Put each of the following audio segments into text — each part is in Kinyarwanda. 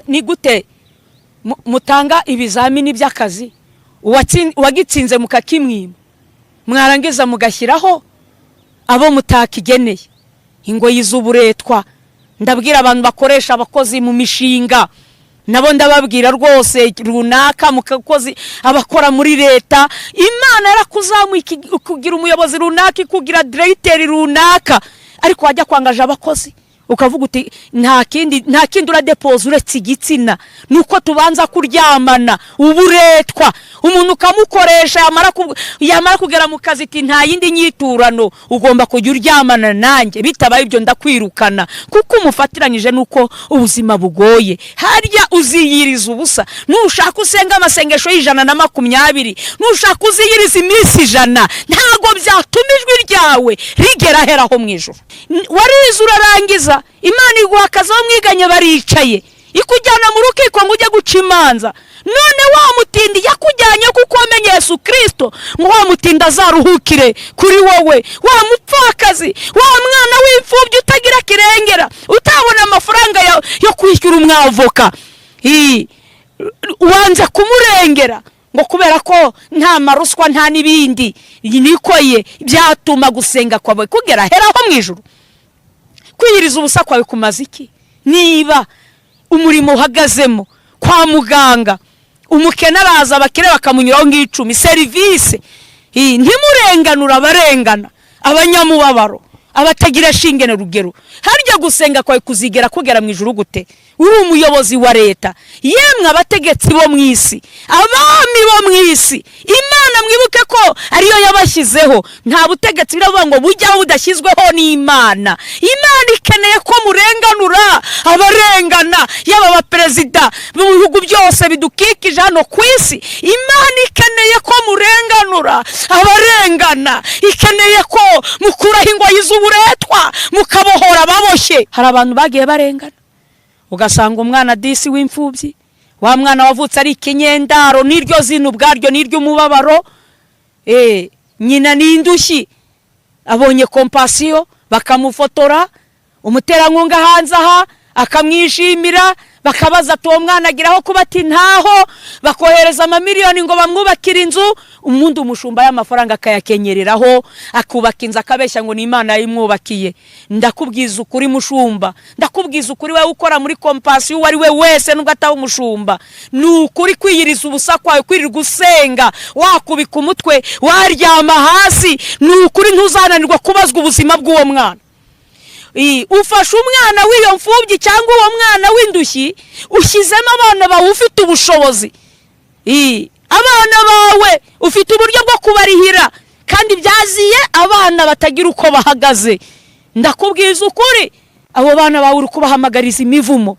ni gute mutanga ibizamini by'akazi uwagitsinze mukakimwima mwarangiza mugashyiraho abo mutakigeneye ingoyi z'uburetwa. Ndabwira abantu bakoresha abakozi mu mishinga nabo ndababwira rwose runaka mukakozi abakora muri leta, Imana yarakuzamuye kugira umuyobozi runaka, ikugira directeur runaka, ariko wajya kwangaje abakozi ukavuga uti nta kindi uradepoza uretse igitsina, nuko tubanza kuryamana uburetwa. Umuntu ukamukoresha yamara kugera mu kazi ati nta yindi nyiturano, ugomba kujya uryamana nanjye, bitabaye ibyo ndakwirukana, kuko umufatiranyije nuko ubuzima bugoye. Harya uziyiriza ubusa, nushaka usenga amasengesho y'120, nushaka uziyiriza iminsi 100, ntago byatuma ijwi ryawe rigera heraho mu ijuru. Warize urarangiza, Imana iguha akazi aho mwiganye baricaye, ikujyana mu rukiko ngo ujye guca imanza. None wa mutindi yakujyanye kuko wamenye Yesu Kristo, ngo wa mutindi azaruhukire kuri wowe. Wa mupfakazi, wa mwana w'imfubyi utagira kirengera, utabona amafaranga yo kwishyura umwavoka, wanze kumurengera ngo kubera ko nta maruswa nta nibindi nikoye byatuma gusenga kwawe kugera heraho mu ijuru. Kwiyiriza ubusa kwawe kumaze iki? Niba umurimo uhagazemo kwa muganga, umukene araza abakire bakamunyuraho ng'icumi service, ntimurenganura abarengana, abanyamubabaro, abatagira shinge na rugero. Harya gusenga kwawe kuzigera kugera mu ijuru gute? Uri umuyobozi wa leta, yemwe abategetsi bo mwisi, abami bo mwisi, Imana mwibuke ko ariyo yabashyizeho. Nta butegetsi biravuga ngo bujya budashyizweho n'Imana. Imana ikeneye ko murenganura abarengana, yaba abaperezida mu bihugu byose bidukikije hano ku isi. Imana ikeneye ko murenganura abarengana, ikeneye ko mukuraho ingoyi z'uburetwa, mukabohora ababoshye. Hari abantu bagiye barengana, ugasanga umwana disi w'imfubyi, wa mwana wavutse ari ikinyendaro, niryo zino ubwaryo niryo umubabaro, nyina n'indushyi, abonye compassion bakamufotora, umuterankunga hanze aha akamwishimira, bakabaza tuwo mwana agiraho kuba ati ntaho, bakohereza amamiliyoni ngo bamwubakire inzu, umuntu umushumba y'amafaranga akayakenyereraho, akubaka inzu akabeshya ngo ni Imana yayimwubakiye. Ndakubwiza ukuri mushumba, ndakubwiza ukuri wewe ukora muri compassion wari we wese nubwo ataba umushumba, nukuri kwiyiriza ubusa kwawe kwiri gusenga, wakubika umutwe waryama hasi, nukuri ntuzananirwa kubazwa ubuzima bw'uwo mwana. Ufashe umwana w'iyo mfubyi cyangwa uwo mwana w'indushyi, ushyizemo abana bawe ufite ubushobozi, abana bawe ufite uburyo bwo kubarihira, kandi byaziye abana batagira uko bahagaze. Ndakubwiza ukuri, abo bana bawe uri kubahamagariza imivumo.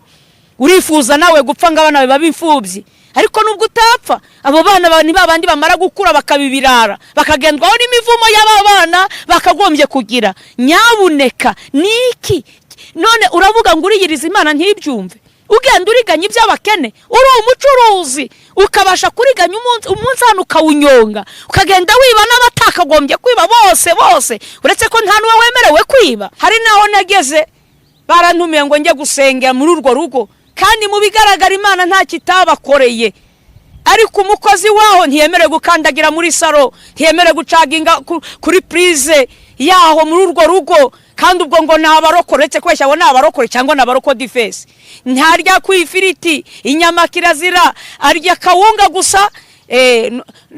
Urifuza nawe gupfa ngo abana bawe babimfubyi, ariko nubwo utapfa, abo bana ni babandi bamara gukura bakabibirara, bakagendwaho n'imivumo y'aba bana bakagombye kugira. Nyabuneka niki none uravuga ngo uriyiriza Imana ntibyumve? Ugenda uriganya iby'abakene, uri umucuruzi, ukabasha kuriganya umunsi hano ukawunyonga, ukagenda wiba n'abatakagombye kwiba bose, uretse ko nta n'uwe wemerewe kwiba. Hari naho nageze barantumiye ngo njye gusengera muri urwo rugo, kandi mu bigaragara Imana nta kitabakoreye, ariko umukozi waho ntiyemerewe gukandagira muri saro, ntiyemerewe gucaginga kuri prise yaho muri urwo rugo, kandi ubwo ngo nabarokore, uretse kweshya abo nabarokore cyangwa nabaroko defense. Ntarya kwifiriti, inyama kirazira, arya kawunga gusa,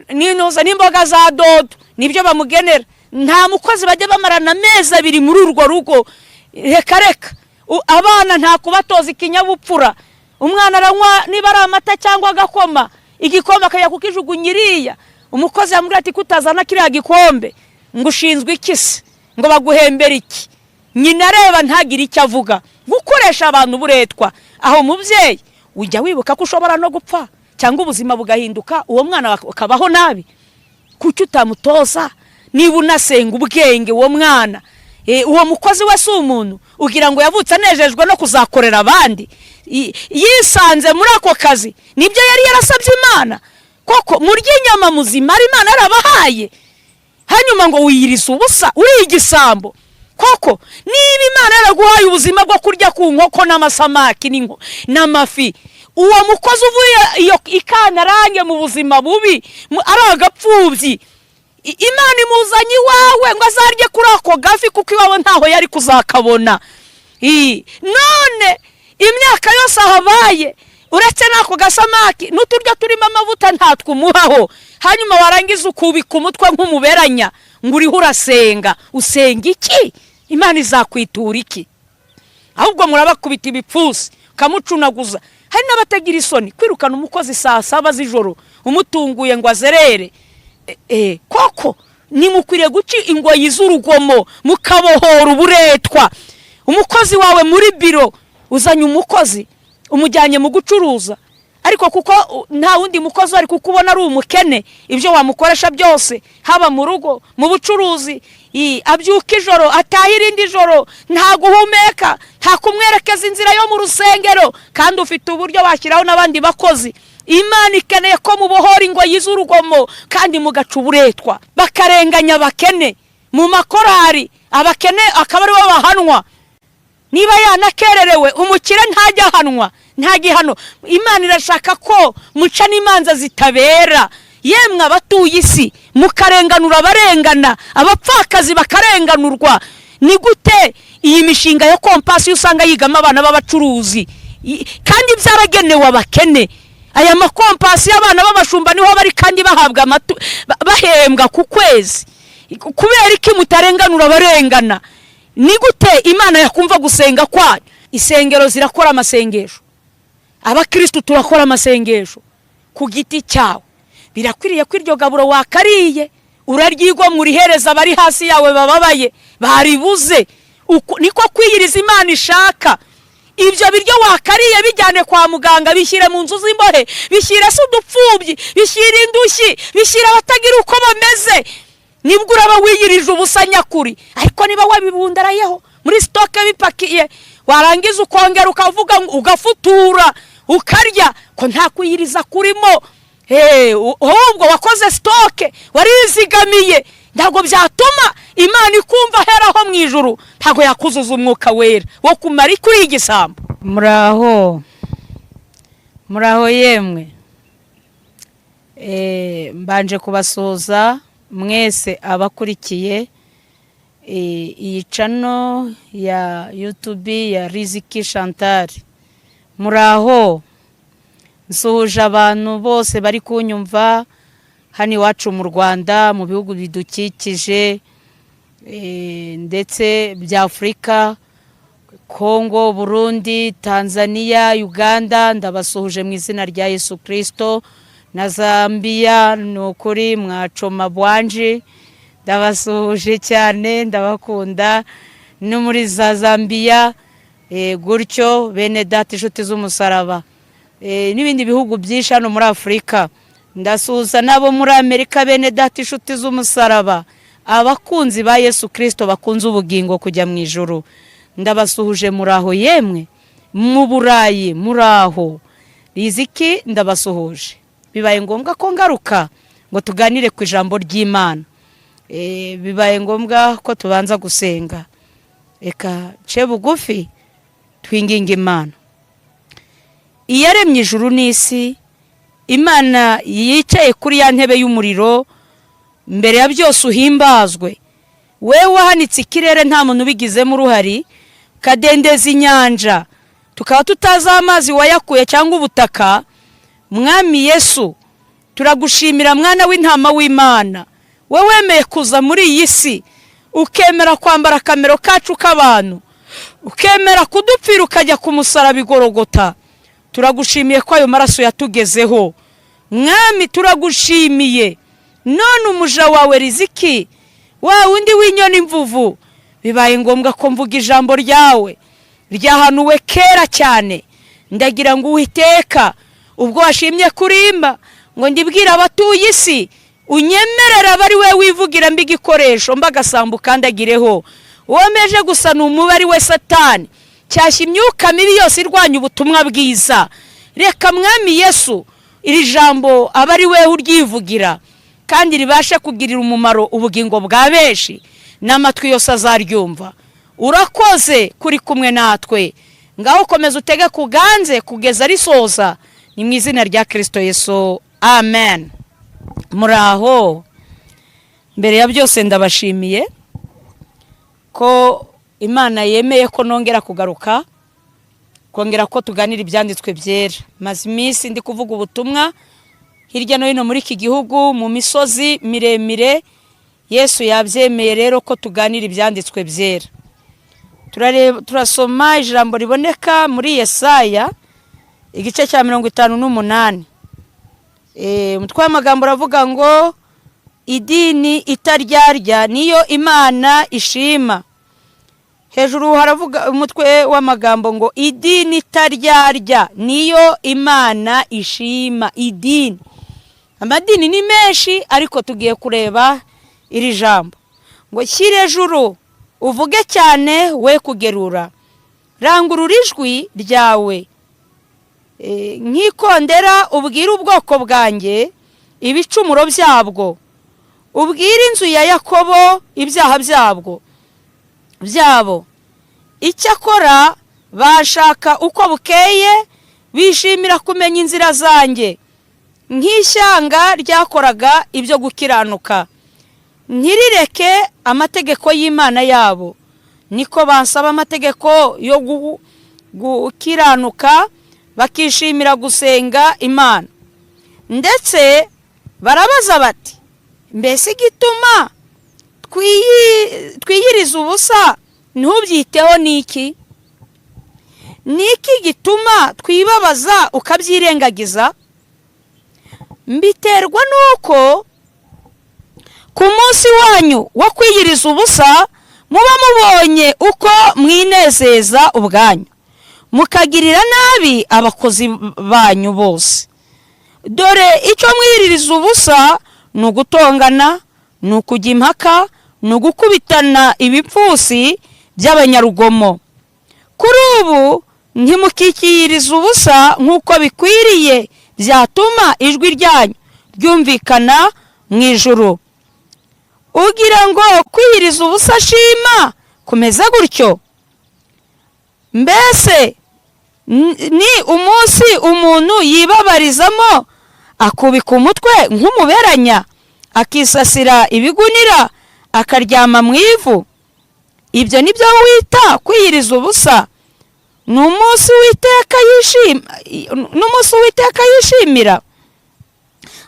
n'inoza n'imboga za dodo nibyo bamugenera. Nta mukozi bajya bamarana amezi 2 muri urwo rugo. Reka abana nta kubatoza ikinyabupfura. Umwana aranywa niba ari amata cyangwa agakoma, igikoma akajya kukijugunyiriya, umukozi yamubwira ati kutazana kiriya gikombe ngo ushinzwe ikisi, ngo baguhembera iki? Nyina areba ntagira icyo avuga, gukoresha abantu buretwa. Aho mubyeyi ujya wibuka ko ushobora no gupfa cyangwa ubuzima bugahinduka, uwo mwana akabaho nabi. Kuki utamutoza? Niba unasenga ubwenge uwo mwana, uwo mukozi we si umuntu ugira ngo yavutse anejejwe no kuzakorera abandi, yisanze muri ako kazi nibyo yari yarasabye Imana. Koko murya inyama muzima ari Imana yarabahaye, hanyuma ngo wiyiriza ubusa uri igisambo. koko niba Imana yaraguhaye ubuzima bwo kurya ku nkoko n'amasamaki n'amafi, uwo mukozi uvuye iyo Ikantarange mu buzima bubi ari agapfubyi, Imana imuzanye iwawe ngo azarye kuri ako gafi kuko iwawe ntaho yari kuzakabona. None imyaka yose ahabaye uretse n'ako gasamaki n'uturyo turimo amavuta ntatwumuhaho, hanyuma warangiza ukubika umutwe nk'umuberanya ngo uriho urasenga. Usenga iki? Imana izakwitura iki? Ahubwo murabakubita ibipfusi kamucunaguza. Hari n'abatagira isoni kwirukana umukozi saa 7 z'ijoro umutunguye ngo azerere. Koko nimukwiriye guca ingoyi z'urugomo mukabohora uburetwa. Umukozi wawe muri biro uzanye umukozi umujyanye mu gucuruza, ariko kuko nta wundi mukozi ari kukubona ari umukene, ibyo wamukoresha byose haba mu rugo mu bucuruzi, abyuka ijoro atahira indi joro, nta guhumeka, nta kumwerekeza inzira yo mu rusengero, kandi ufite uburyo washyiraho n'abandi bakozi. Imana ikeneye ko mubohora ingoyi z'urugomo kandi mugaca uburetwa, bakarenganya abakene mu makorari, abakene akaba ari bo bahanwa. Niba yanakererewe umukire ntajya ahanwa, nta gihano. Imana irashaka ko muca n'imanza zitabera. Yemwe abatuye isi mukarenganura abarengana, abapfakazi bakarenganurwa. Ni gute iyi mishinga yo kompasi usanga yigama abana b'abacuruzi kandi byaragenewe abakene? Aya makompasi y'abana b'abashumba niho bari kandi bahabwa bahembwa ku kwezi. Kubera iki mutarenganura abarengana? Ni gute Imana yakumva gusenga kwayo? Isengero zirakora amasengesho, abakristo turakora amasengesho ku giti cyawe. Birakwiriye ko iryo gaburo wakariye uraryigwa murihereza bari hasi yawe bababaye baribuze. Niko kwiyiriza Imana ishaka. Ibyo biryo wakariye bijyane kwa muganga, bishyire mu nzu z'imbohe, bishyire se udupfubyi, bishyire indushyi, bishyire abatagira uko bameze. Nibwo uraba wiyirije ubusa nyakuri. Ariko niba wabibundarayeho muri stoke bipakiye, warangiza ukongera ukavuga ugafutura ukarya, ko nta kwiyiriza kurimo. Ahubwo wakoze stoke warizigamiye, ntabwo byatuma Imana ikumva heraho mu ijuru. Ntabwo yakuzuza umwuka wera wo kumara kuri igisambo. Muraho yemwe, mbanje kubasuhuza mwese abakurikiye iyi channel ya YouTube ya Riziki Chantal. Muraho, nsuhuje abantu bose bari kunyumva hano iwacu mu Rwanda, mu bihugu bidukikije ndetse bya Afrika, Kongo, Burundi, Tanzania, Uganda. Ndabasuhuje mu izina rya Yesu Kristo. Na Zambia nukuri mwacoma bwanje, ndabasuhuje cyane, ndabakunda. No muri Zambia gutyo bene data inshuti z'umusaraba, n'ibindi bihugu byinshi hano muri Afrika. Ndasuhuza nabo muri Amerika bene data inshuti z'umusaraba, abakunzi ba Yesu Kristo bakunze ubugingo kujya mu ijuru. Ndabasuhuje. Muraho yemwe, mu Burayi muraho. Riziki ndabasuhuje. Bibaye ngombwa ko ngaruka ngo tuganire ku ijambo ry'Imana. Bibaye ngombwa ko tubanza gusenga. Eka ce bugufi twinginga Imana. Iyaremye ijuru n'isi, Imana yicaye kuri ya ntebe y'umuriro, mbere ya byose uhimbazwe. Wewe wahanitse ikirere nta muntu ubigizemo uruhari, kadendeza inyanja tukaba tutazi amazi wayakuye cyangwa ubutaka. Mwami Yesu, turagushimira mwana w'intama w'Imana, we wemeye kuza muri iyi si, ukemera kwambara akamero kacu k'abantu, ukemera kudupfira ukajya ku musaraba Igorogota. Turagushimiye ko ayo maraso yatugezeho. Mwami turagushimiye. None umuja wawe Riziki, wa wundi w'inyoni mvuvu, bibaye ngombwa ko mvuga ijambo ryawe ryahanuwe kera cyane. Ndagira ngo Uwiteka, ubwo washimye kurimba ngo ndibwira abatuye isi, unyemerera bari we wivugira mbigikoresho mbagasambu kandagireho. Womeje gusa n'umubari we Satani, cyashya imyuka mibi yose irwanya ubutumwa bwiza. Reka Mwami Yesu iri jambo abari we uryivugira, kandi ribashe kugirira umumaro ubugingo bwa benshi, n'amatwi yose azaryumva. urakoze kuri kumwe natwe, ngaho komeza utege kuganze kugeza risoza, ni mu izina rya Kristo Yesu, amen. Muraho, mbere ya byose ndabashimiye ko Imana yemeye ko nongera kugaruka, kongera ko tuganira ibyanditswe byera. Maze iminsi ndi kuvuga ubutumwa hirya no hino muri iki gihugu, mu misozi miremire. Yesu yabyemeye rero ko tuganira ibyanditswe byera. Turasoma ijambo riboneka muri Yesaya igice cya 58. Umutwe w'amagambo uravuga ngo idini itaryarya niyo Imana ishima. Hejuru haravuga umutwe w'amagambo ngo idini itaryarya niyo Imana ishima. Idini, amadini ni menshi, ariko tugiye kureba iri jambo ngo shyire ejuru uvuge cyane we kugerura, rangurura ijwi ryawe nkikondera, ubwire ubwoko bwanjye ibicumuro byabwo, ubwire inzu ya Yakobo ibyaha byabo. Icyakora bashaka uko bukeye, bishimira kumenya inzira zanjye, nk'ishyanga ryakoraga ibyo gukiranuka, ntirireke amategeko y'Imana yabo. Niko bansaba amategeko yo gukiranuka, bakishimira gusenga Imana. Ndetse barabaza bati, mbese igituma twiyiriza ubusa ntubyiteho niki? Niki gituma twibabaza ukabyirengagiza? Mbiterwa nuko ku munsi wanyu wo kwiyiriza ubusa muba mubonye uko mwinezeza ubwanyu, mukagirira nabi abakozi banyu bose. Dore icyo mwiririza ubusa ni ugutongana, ni ukujya impaka, ni ugukubitana ibipfusi by'abanyarugomo. Kuri ubu ntimukikiyiriza ubusa nk'uko bikwiriye, byatuma ijwi ryanyu ryumvikana mu ijuru. Ugira ngo kwiyiriza ubusa ashima kumeze gutyo? Mbese ni umunsi umuntu yibabarizamo, akubika umutwe nk'umuberanya, akisasira ibigunira, akaryama mu ivu? Ibyo nibyo wita kwiyiriza ubusa? Ni umunsi Uwiteka yishimira?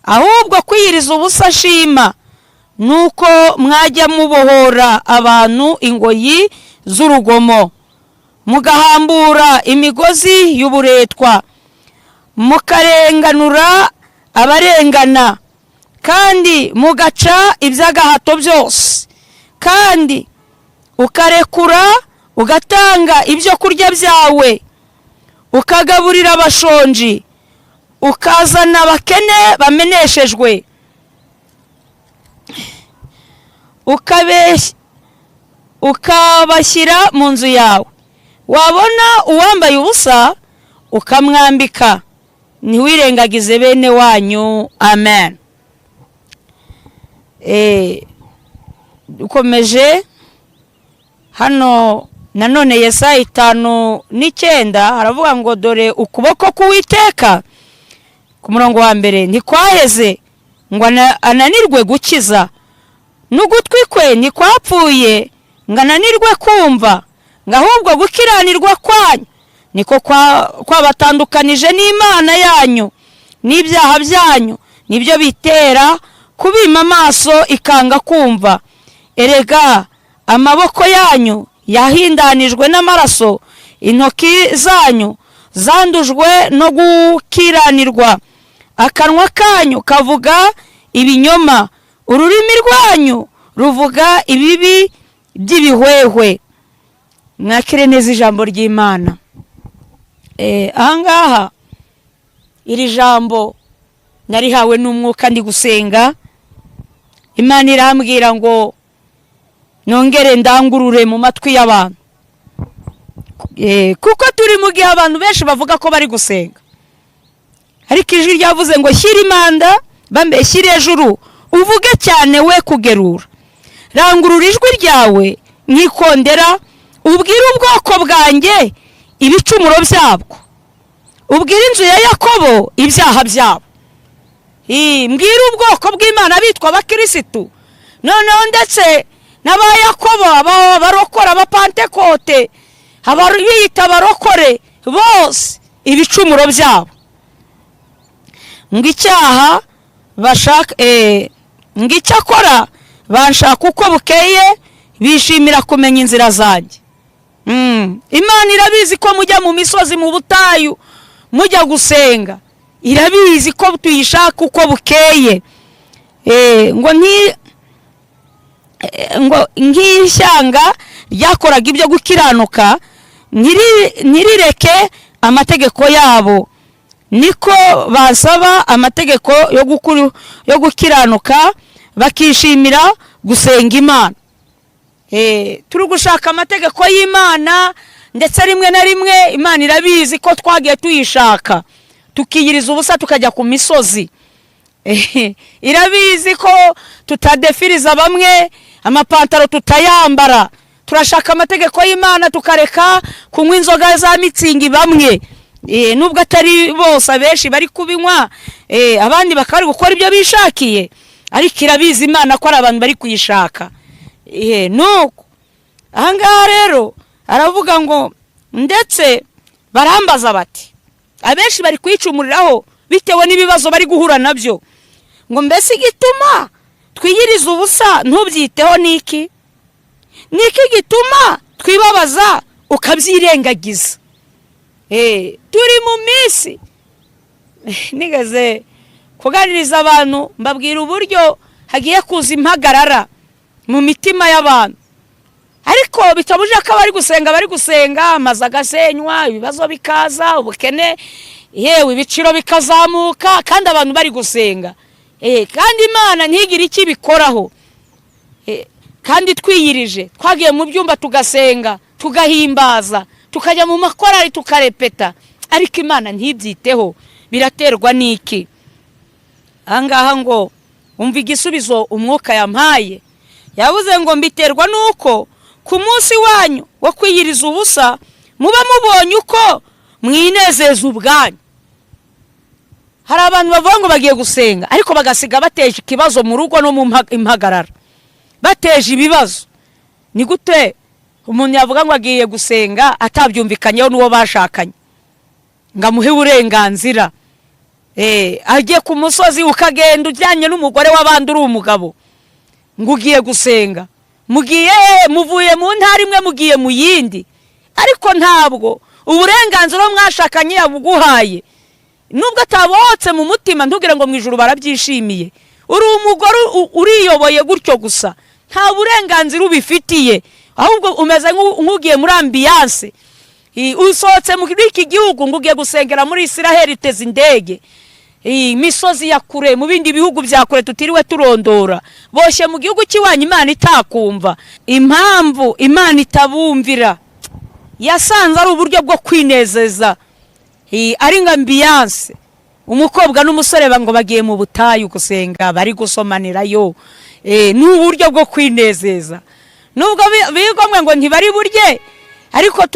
Ahubwo kwiyiriza ubusa ashima nuko mwajya mubohora abantu ingoyi z'urugomo, mugahambura imigozi y'uburetwa, mukarenganura abarengana, kandi mugaca iby'agahato byose, kandi ukarekura ugatanga ibyo kurya byawe, ukagaburira abashonji, ukazana abakene bameneshejwe, ukabashyira mu nzu yawe. Wabona uwambaye ubusa ukamwambika, ntiwirengagize bene wanyu. Amen. Ukomeje hano nanone Yesaya 5:9 haravuga ngo dore ukuboko k'Uwiteka, ku murongo wa mbere, ntikwaheze ngo ananirwe gukiza, n'ugutwi kwe ntikwapfuye ngo ananirwe kumva, ngo ahubwo gukiranirwa kwanyu niko kwabatandukanije n'Imana yanyu, n'ibyaha byanyu nibyo bitera kubima amaso ikanga kumva. Erega amaboko yanyu yahindanijwe n'amaraso, intoki zanyu zandujwe no gukiranirwa, akanwa kanyu kavuga ibinyoma, ururimi rwanyu ruvuga ibibi by'ibihwehwe. Mwakire neza ijambo ry'Imana. Ahangaha iri jambo narihawe n'umwuka ndi gusenga, Imana irambwira ngo nongere ndangurure mu matwi y'abantu, kuko turi mu gihe abantu benshi bavuga ko bari gusenga, ariko ijwi ryavuze ngo shyira imanda shyira ejuru uvuge cyane we kugerura, rangurura ijwi ryawe nkikondera, ubwire ubwoko bwanjye ibicumuro byabwo, ubwire inzu ya Yakobo ibyaha byabo. Mbwira ubwoko bw'Imana bitwa abakirisitu, noneho ndetse n'aba Yakobo, abarokora, abapantekote, biyita abarokore bose ibicumuro byabo. Ngo icyaha bashaka ngo icyakora banshaka uko bukeye, bishimira kumenya inzira zanjye. Imana irabizi ko mujya mu misozi, mu butayu mujya gusenga, irabizi ko tuyishaka uko bukeye. ngo nk'ishyanga ryakoraga ibyo gukiranuka ntirireke amategeko yabo, niko basaba amategeko yo gukiranuka, bakishimira gusenga Imana. Turi gushaka amategeko y'Imana, ndetse rimwe na rimwe Imana irabizi ko twagiye tuyishaka tukiyiriza ubusa tukajya ku misozi. Irabizi ko tutadefiriza bamwe, amapantaro tutayambara. Turashaka amategeko y'Imana tukareka kunywa inzoga za mitsingi bamwe, nubwo atari bose, abenshi bari kubinywa, abandi bakari gukora ibyo bishakiye, ariko irabizi Imana ko ari abantu bari kuyishaka. Nuko ahangaha rero aravuga ngo ndetse barambaza bati, abenshi bari kwicumuriraho bitewe n'ibibazo bari guhura nabyo, ngo mbese igituma twiyiriza ubusa ntubyiteho niki? Niki gituma twibabaza ukabyirengagiza? Turi mu minsi nigeze kuganiriza abantu, mbabwira uburyo hagiye kuza impagarara mu mitima y'abantu, ariko bitabuje ko bari gusenga, amazu agasenywa, ibibazo bikaza, ubukene, yewe ibiciro bikazamuka, kandi abantu bari gusenga. Kandi Imana ntigire icyo ibikoraho. Kandi twiyirije, twagiye mu byumba tugasenga, tugahimbaza, tukajya mu makorari tukarepeta, ariko Imana ntibyiteho. Biraterwa n'iki? Ahangaha ngo umva igisubizo umwuka yampaye. Yavuze ngo mbiterwa nuko ku munsi wanyu wo kwiyiriza ubusa muba mubonye uko mwinezeza ubwanyu. Hari abantu bavuga ngo bagiye gusenga, ariko bagasiga bateje ikibazo mu rugo no mu impagarara, bateje ibibazo. Ni gute umuntu yavuga ngo agiye gusenga atabyumvikanyeho n'uwo bashakanye ngo amuhe uburenganzira? Agiye ku musozi ukagenda ujyanye n'umugore w'abandi uri umugabo, ngo ugiye gusenga, muvuye mu ntara imwe mugiye mu yindi, ariko ntabwo uburenganzira mwashakanye yabuguhaye. Nubwo atabotse mu mutima, ntugire ngo mu ijuru barabyishimiye. Uri umugore uriyoboye gutyo gusa, nta burenganzira ubifitiye, ahubwo umeze nk'ugiye muri ambiyanse. Usohotse muri iki gihugu ngo ugiye gusengera muri Israel, iteze indege, imisozi ya kure, mu bindi bihugu bya kure tutiriwe turondora, boshye mu gihugu cy'iwanyu Imana itakumva. Impamvu Imana itabumvira, yasanze ari uburyo bwo kwinezeza, ari nka ambiyanse. Umukobwa n'umusore ngo bagiye mu butayu gusenga, bari gusomanirayo, ni uburyo bwo kwinezeza. Nubwo bigomwe ngo ntibari burye, ariko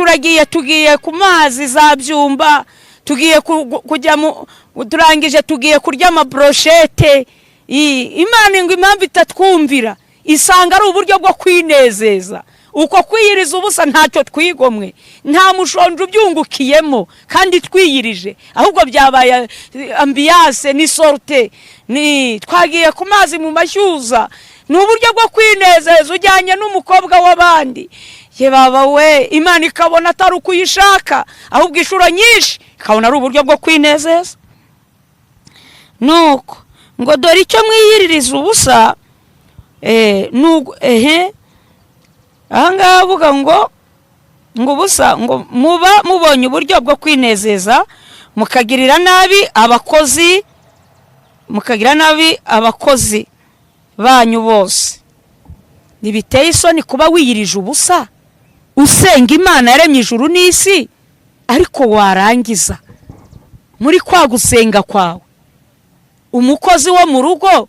tugiye ku mazi za Byumba, tugiye kujya turangije tugiye kurya amabroshete. Imana ngo impamvu itatwumvira, isanga ari uburyo bwo kwinezeza. Uko kwiyiriza ubusa ntacyo twigomwe, nta mushonje ubyungukiyemo, kandi twiyirije, ahubwo byabaye ambiyanse ni sorte. Twagiye ku mazi mu mashyuza, ni uburyo bwo kwinezeza ujyanye n'umukobwa w'abandi. Ye baba we, Imana ikabona atari ukuyishaka, ahubwo inshuro nyinshi ikabona ari uburyo bwo kwinezeza. Nuko ngo dore icyo mwiyiririza ubusa, ahangaha avuga ngo ubusa, ngo muba mubonye uburyo bwo kwinezeza, mukagirira nabi abakozi banyu bose. Ntibiteye isoni kuba wiyirije ubusa, usenga Imana yaremye ijuru n'isi, ariko warangiza muri kwa gusenga kwawe umukozi wo mu rugo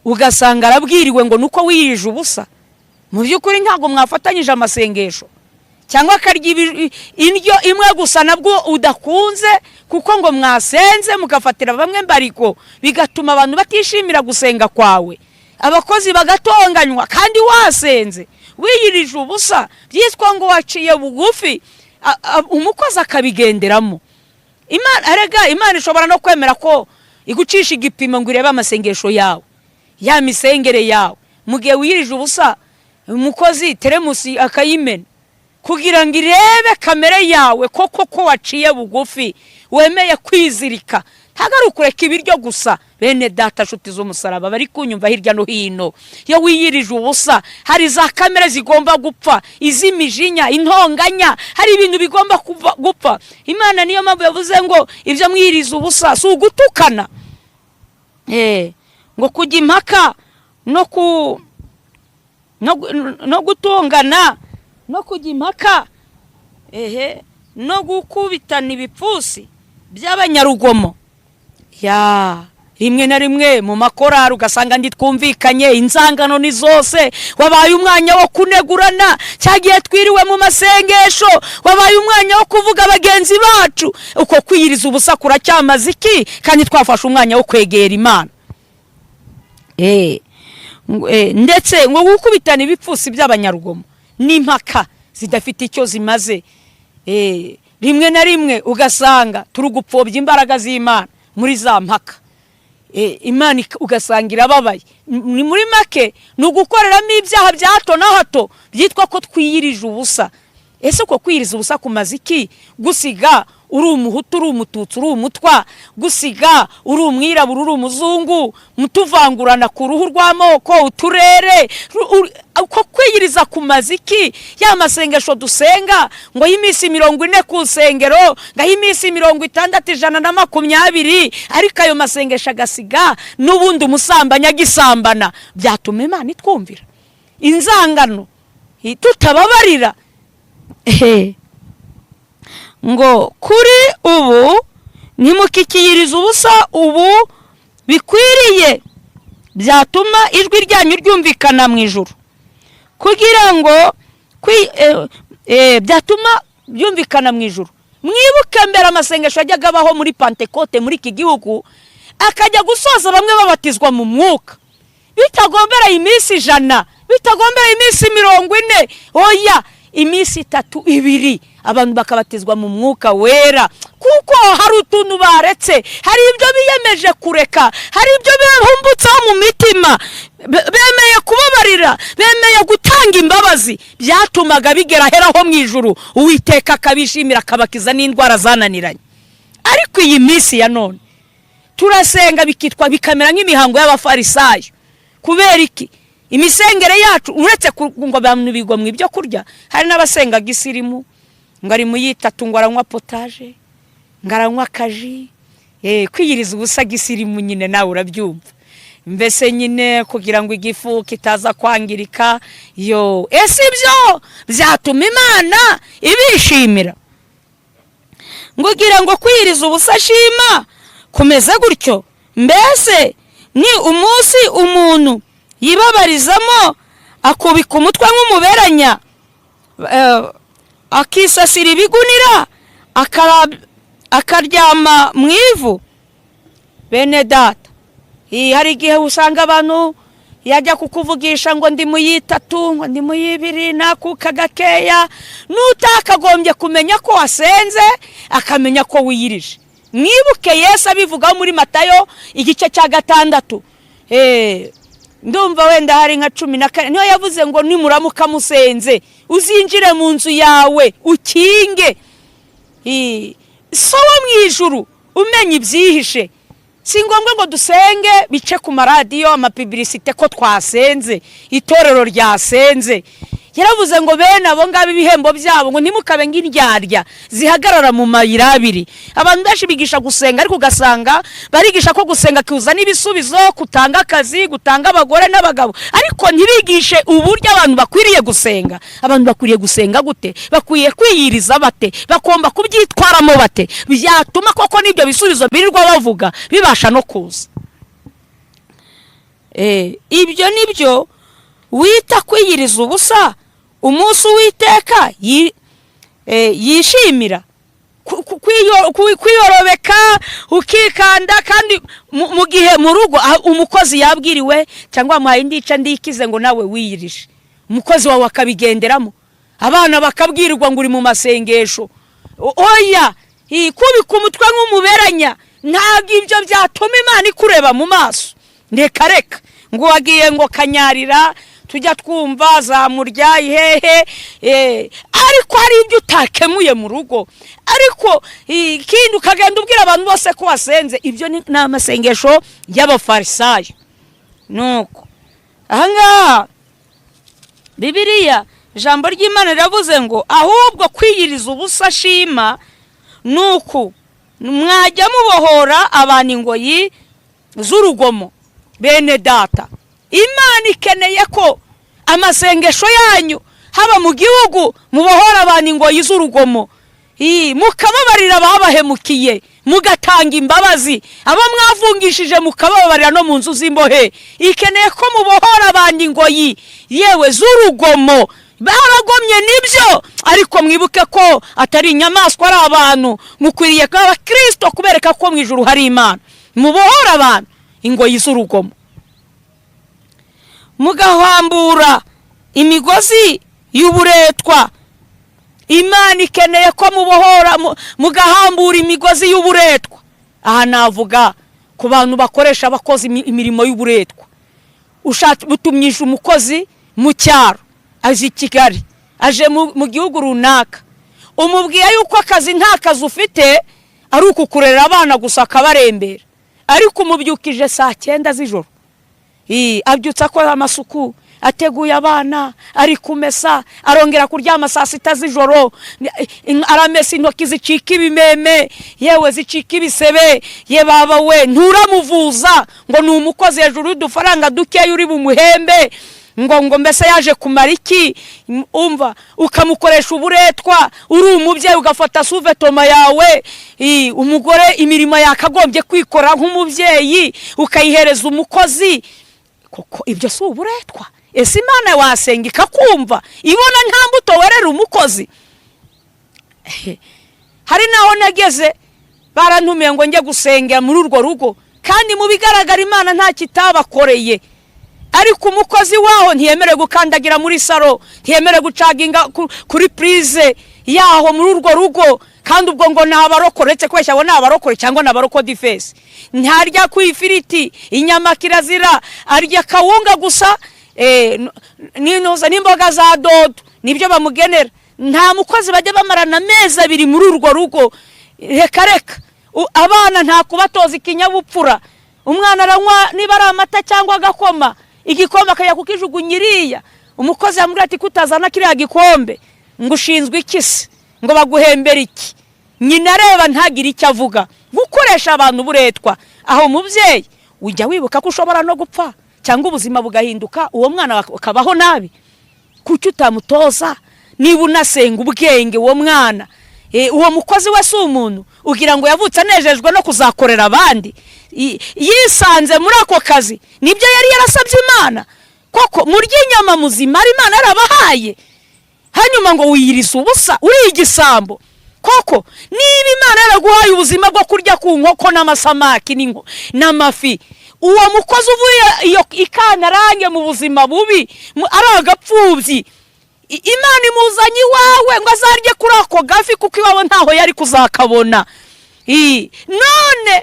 ugasanga arabwiriwe ngo nuko wiyirije ubusa. Mu by'ukuri ntabwo mwafatanyije amasengesho, cyangwa akarya indyo imwe gusa nabwo udakunze kuko ngo mwasenze mugafatira bamwe mbariko, bigatuma abantu batishimira gusenga kwawe, abakozi bagatonganywa kandi wasenze wiyirije ubusa, byitwa ngo waciye bugufi, umukozi akabigenderamo. Imana ishobora no kwemera ko igucisha igipimo ngo irebe amasengesho yawe, ya misengere yawe. Mu gihe wiyirije ubusa, umukozi teremusi akayimena kugira ngo irebe kamere yawe koko ko waciye bugufi, wemeye kwizirika, ntago ari ukureka ibiryo gusa. Bene data nshuti z'umusaraba bari kunyumva hirya no hino, iyo wiyirije ubusa hari za kamere zigomba gupfa, iz'imijinya, intonganya, hari ibintu bigomba gupfa. Imana niyo mpamvu yavuze ngo ibyo mwiriza ubusa si ugutukana, ngo kujya impaka no gutongana, no kujya impaka, no gukubitana ibipfusi by'abanyarugomo. Rimwe na rimwe mu makorari ugasanga twumvikanye, inzangano ni zose, wabaye umwanya wo kunegurana, cyagiye twiriwe mu masengesho, wabaye umwanya wo kuvuga bagenzi bacu. Uko kwiyiriza ubusa kuracyamaze iki kandi twafashe umwanya wo kwegera Imana? Ndetse ngo gukubitana ibipfusi by'abanyarugomo n'impaka zidafite icyo zimaze. Rimwe na rimwe ugasanga turi gupfobya imbaraga z'Imana muri za mpaka. Imana ugasanga irababaye. Ni muri make ni ugukoreramo ibyaha bya hato na hato byitwa ko twiyirije ubusa. Ese uko kwiyiriza ubusa kumaze iki? Gusiga uri umuhutu, uri umututsi, uri umutwa, gusiga uri umwirabura, uri umuzungu, mutuvangurana ku ruhu rw'amoko, uturere. Uko kwiyiriza kumaze iki? Ya masengesho dusenga ngo y'iminsi 40 ku nsengero, ngaho iminsi 60, 120, ariko ayo masengesho agasiga n'ubundi umusambanya gisambana. Byatuma Imana itwumvira? Inzangano tutababarira. Ngo kuri ubu nimukikiyiriza ubusa ubu bikwiriye, byatuma ijwi ryanyu ryumvikana mu ijuru, kugira ngo byatuma byumvikana mu ijuru. Mwibuke mbere amasengesho yajyaga abaho muri Pentecote muri iki gihugu, akajya gusoza bamwe babatizwa mu mwuka, bitagombera iminsi 100, bitagombera iminsi 40, oya iminsi 3, 2 abantu bakabatizwa mu mwuka wera, kuko hari utuntu baretse, hari ibyo biyemeje kureka, hari ibyo bihumbutsa mu mitima, bemeye kubabarira, bemeye gutanga imbabazi, byatumaga bigera heraho mu ijuru, Uwiteka akabishimira akabakiza n'indwara zananiranye. Ariko iyi minsi ya none turasenga bikitwa bikamera nk'imihango y'abafarisayo. Kubera iki? Imisengere yacu uretse ngo abantu bigwa mu ibyo kurya, hari n'abasenga gisirimu, ngo ari muyitatu, ngo aranywa potage, ngo aranywa kaji. Kwiyiriza ubusa gisirimu nyine nawe urabyumva, mbese nyine kugira ngo igifu kitaza kwangirika. Ese ibyo byatuma Imana ibishimira? Ngo gira ngo kwiyiriza ubusa shima kumeze gutyo, mbese ni umunsi umuntu yibabarizamo akubika umutwe nk'umuberanya, akisasira ibigunira, akaryama mu ivu. Bene data, hari igihe usanga abantu yajya kukuvugisha ngo ndi muyitatu, ngo ndi muyibiri, nakuka gakeya, n'utakagombye kumenya ko wasenze akamenya ko wiyirije. Mwibuke Yesu abivuga muri Matayo igice cya 6, ndumva wenda hari nka 14, niyo yavuze ngo nimuramuka musenze uzinjire mu nzu yawe ukinge, so wo mu ijuru umenya ibyihishe. Si ngombwa ngo dusenge bice ku maradiyo amapublicité ko twasenze, itorero ryasenze. Yaravuze ngo bene abo ngabo ibihembo byabo ngo ntimukabe ng'indyarya zihagarara mu mayira abiri. Abantu benshi bigisha gusenga, ariko ugasanga barigisha ko gusenga kuzana ibisubizo, kutanga akazi, gutanga abagore n'abagabo, ariko ntibigishe uburyo abantu bakwiriye gusenga. Abantu bakwiriye gusenga gute? Bakwiye kwiyiriza bate? Bakomba kubyitwaramo bate? Byatuma koko n'ibyo bisubizo birirwa bavuga bibasha no kuza. Ibyo nibyo wita kwiyiriza ubusa umunsi Uwiteka yishimira kwiyorobeka ukikanda, kandi mu gihe mu rugo umukozi yabwiriwe cyangwa amuhaye indica ndikize ngo nawe wiyirije, umukozi wawe akabigenderamo, abana bakabwirwa ngo uri mu masengesho. Oya, kubika umutwe nk'umuberanya ntabwo ibyo byatuma Imana ikureba mu maso. Reka ngo wagiye ngo kanyarira, tujya twumva zamurya ihehe, ariko hari ibyo utakemuye mu rugo, ariko ikindi ukagenda ubwira abantu bose ko wasenze. Ibyo ni amasengesho y'abafarisayo. Nuko ahangaha Bibiliya ijambo ry'Imana riravuze ngo ahubwo kwiyiriza ubusa shima nuko mwajya mubohora abantu ingoyi z'urugomo. Bene data, Imana ikeneye ko amasengesho yanyu haba mu gihugu mubohora abantu ingoyi z'urugomo, mukababarira ababahemukiye, mugatanga imbabazi abo mwavungishije, mukababarira no mu nzu z'imbohe. Ikeneye ko mubohora abantu ingoyi yewe z'urugomo. Baragomye nibyo, ariko mwibuke ko atari inyamaswa, ari abantu. Mukwiriye kuba abakristo kubereka ko mu ijuru hari Imana. Mubohora abantu ingoyi z'urugomo, mugahambura imigozi y'uburetwa. Imana ikeneye ko mubohora mugahambura imigozi y'uburetwa. Aha navuga ku bantu bakoresha abakozi imirimo y'uburetwa. Butumyisha umukozi mu cyaro, aje i Kigali, aje mu gihugu runaka, umubwiye yuko akazi nta kazi ufite, ari ukukurera abana gusa akabarembera, ariko umubyukije 9:00 z'ijoro, abyutsa akora amasuku, ateguye abana, ari kumesa, arongera kuryama 6:00 z'ijoro, aramesa intoki zicika ibimeme, yewe zicika ibisebe. Ye baba we, nturamuvuza ngo ni umukozi hejuru y'udufaranga dukeya uri bumuhembe, ngo mbese yaje kumara iki? Umva, ukamukoresha uburetwa, uri umubyeyi ugafata suvetoma yawe, umugore imirimo yakagombye kwikora nk'umubyeyi ukayihereza umukozi. Koko ibyo si uburetwa? Ese Imana wasenga ikakumva, ibona nta mbuto werera umukozi? Hari naho nageze barantumiye ngo njye gusengera muri urwo rugo, kandi mu bigaragara Imana nta kitabakoreye, ariko umukozi waho ntiyemere gukandagira muri saro, ntiyemere gucaginga kuri prize yaho muri urwo rugo, kandi ubwo ngo nabarokore kwesha abo nabarokore cyangwa nabaroko defense. Ntarya ku ifiriti, inyama kirazira, arya kawunga gusa, ninoza n'imboga za dodo, nibyo bamugenera. Nta mukozi bajya bamarana amezi 2 muri urwo rugo. Reka abana nta kubatoza ikinyabupfura. Umwana aranywa niba ari amata cyangwa agakoma, igikombe akajya kukijugunyiriya, umukozi amubwira ati kutazana kiriya gikombe ngo ushinzwe ikisi, ngo baguhembera iki? Nyina areba ntagire icyo avuga. Gukoresha abantu buretwa. Aho umubyeyi ujya wibuka ko ushobora no gupfa cyangwa ubuzima bugahinduka, uwo mwana akabaho nabi. Kuki utamutoza? Niba unasenga ubwenge uwo mwana, uwo mukozi we si umuntu ugira ngo yavutse anejejwe no kuzakorera abandi, yisanze muri ako kazi. Nibyo yari yarasabye Imana, koko murya inyama muzima ari Imana yarabahaye, hanyuma ngo wiyiriza ubusa uri igisambo. Koko niba Imana yaraguhaye ubuzima bwo kurya ku nkoko n'amasamaki n'amafi, uwo mukozi uvuye iyo ikanarange mu buzima bubi, ari agapfubyi, Imana imuzanye iwawe ngo azarye kuri ako gafi, kuko iwawe ntaho yari kuzakabona. None